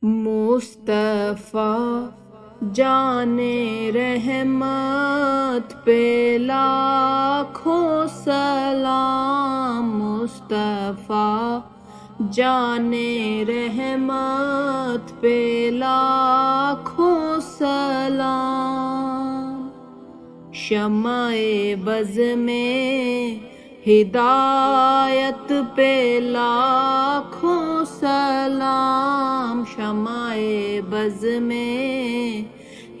مصطفیٰ جانے رحمت پہ لاکھوں سلام، مصطفیٰ جانے رحمت پہ لاکھوں سلام۔ شمع بز میں ہدایت پہ لاکھوں سلام، شمع بز میں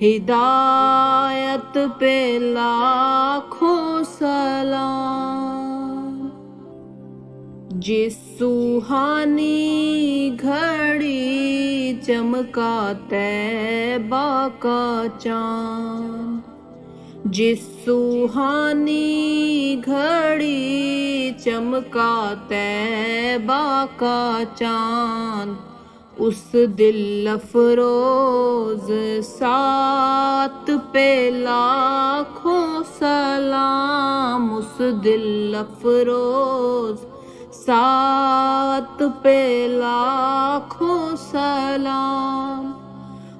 ہدایت پہ لاکھوں سلام۔ جس سوہانی گھڑی چمکا طیبہ کا چاند، جس سوہانی گھڑی چمکا طیبہ کا چاند، اس دل افروز سات پہ لاکھوں سلام، اس دل افروز سات پہ لاکھوں سلام۔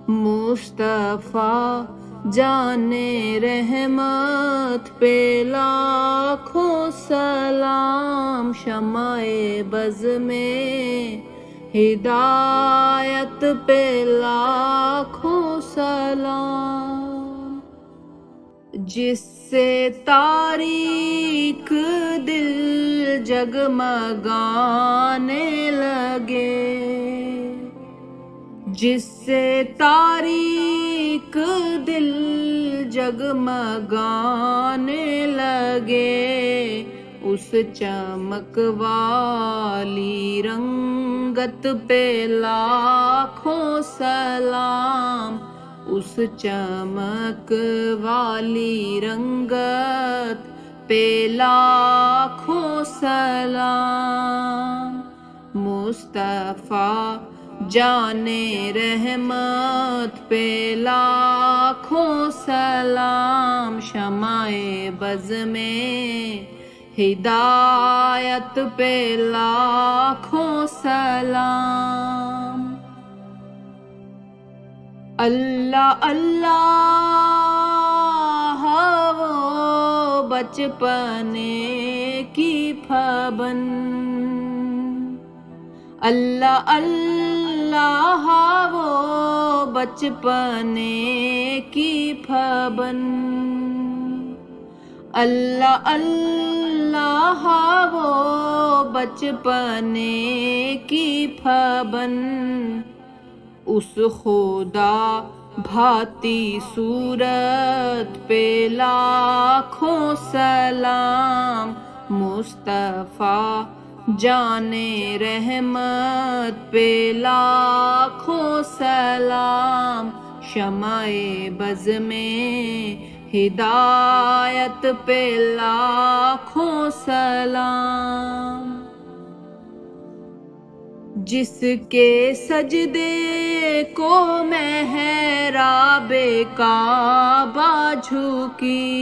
مصطفیٰ جانے رحمت پہ لاکھوں سلام، شمع بز میں ہدایت پہ لاکھوں سلام۔ جس سے تاریک دل جگمگانے لگے، جس سے تاریک دل جگمگانے لگے، اس چمک والی رنگت پہ لاکھوں سلام، اس چمک والی رنگت پہ لاکھوں سلام۔ مصطفیٰ جانے رحمت پہ لاکھوں سلام، شمع بز میں ہدایت پہ لاکھوں سلام۔ اللہ اللہ وہ بچپنے کی پابند، اللہ اللہ وہ بچپنے کی پابند، اللہ اللہ وہ بچپنے کی پابند، اس خدا بھاتی صورت پہ لاکھوں سلام، مصطفیٰ جانے رحمت پہ لاکھوں سلام، شمع بز میں ہدایت پہ لاکھوں سلام۔ جس کے سجدے کو محراب کعبہ جھکی،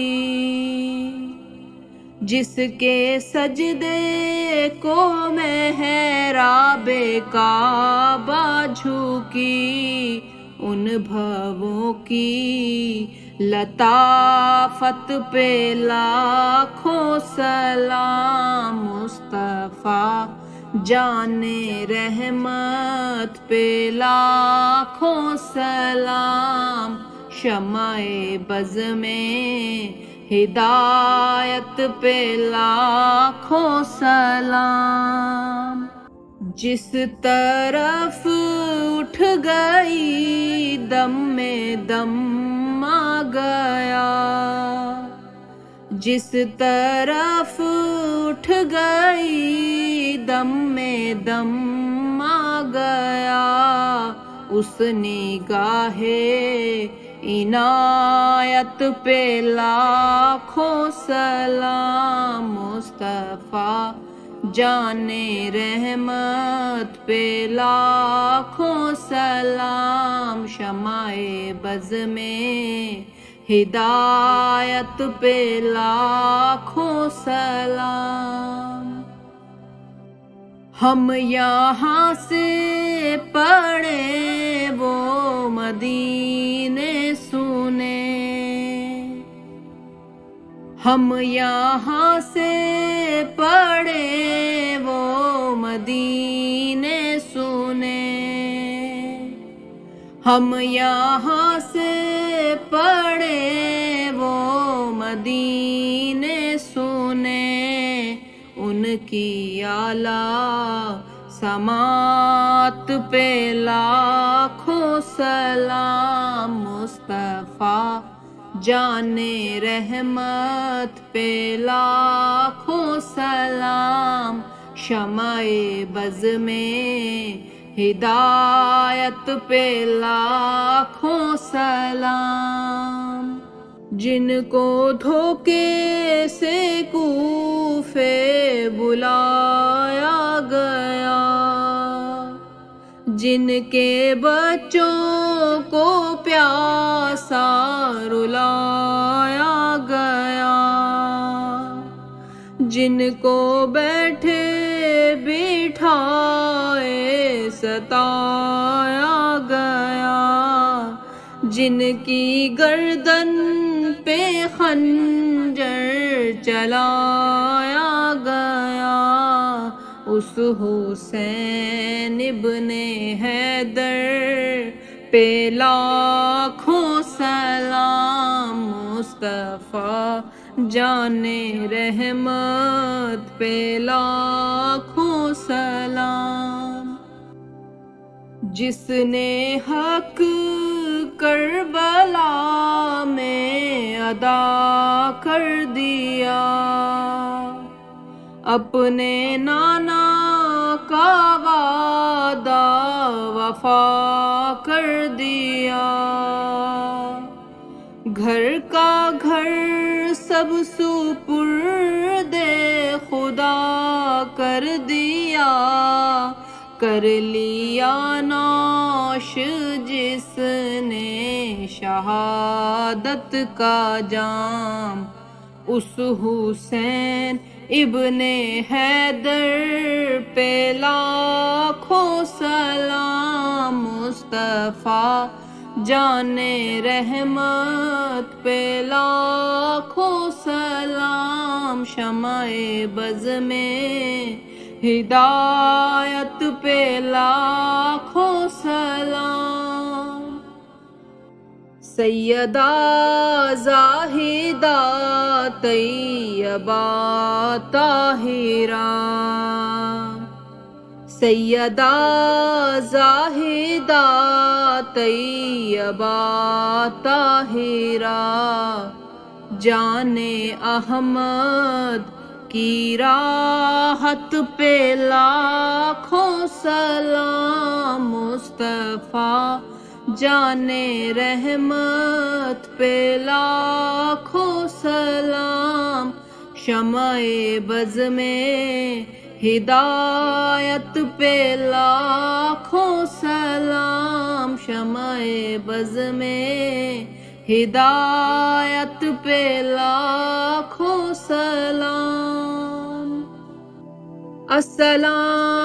جس کے سجدے کو محراب کعبہ جھکی، ان بھووں کی لطافت پہ لاکھوں سلام، مصطفیٰ جانے رحمت پہ لاکھوں سلام، شمع بز میں ہدایت پہ لاکھوں سلام۔ جس طرف اٹھ گئی دم میں دم آ گیا، جس طرف اٹھ گئی دم میں دم آ گیا، اس نگاہ عنایت پہ لاکھوں سلام، مصطفیٰ جانے رحمت پہ لاکھوں سلام، شمع بز میں ہدایت پہ لاکھوں سلام۔ ہم یہاں سے پڑھیں ہم یہاں سے پڑھے وہ مدینے سنے، ہم یہاں سے پڑھے وہ مدینے سنے، ان کی اعلیٰ سماعت پہ لاکھوں سلام، مصطفیٰ جان رحمت پہ لاکھوں سلام، شمع بز میں ہدایت پہ لاکھوں سلام، جن کو دھوکے سے کوفے بلایا گیا، جن کے بچوں کو پیاسا رلایا گیا، جن کو بیٹھے بٹھائے ستایا گیا، جن کی گردن پہ خنجر چلایا گیا، اس حسین ابن حیدر پہ لاکھوں سلام، مصطفیٰ جان رحمت پہ لاکھوں سلام، جس نے حق کربلا میں ادا کر دیا، اپنے نانا کا وعدہ وفا کر دیا، گھر کا گھر سب سپرد خدا کر دیا، کر لیا نوش جس نے شہادت کا جام، اس حسین ابن حیدر پہ لاکھوں سلام، مصطفیٰ جان رحمت پہ لاکھوں سلام، شمع بز میں ہدایت پہ لاکھوں سلام، سیدہ زاہدہ طیبہ طاہرہ، سیدہ زاہدہ طیبہ طاہرہ، جان احمد کی راحت پہ لاکھوں سلام، مصطفیٰ جان رحمت پہ لاکھوں سلام، شمع بز میں ہدایت پہ لاکھوں سلام، شمع بز میں ہدایت پہ لاکھوں سلام، السلام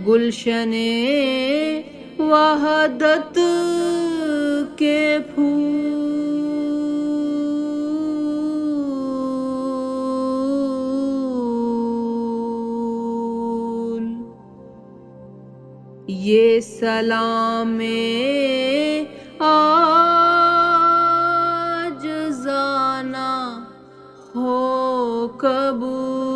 گلشن وحدت کے پھول، یہ سلام عاجزانہ ہو قبول،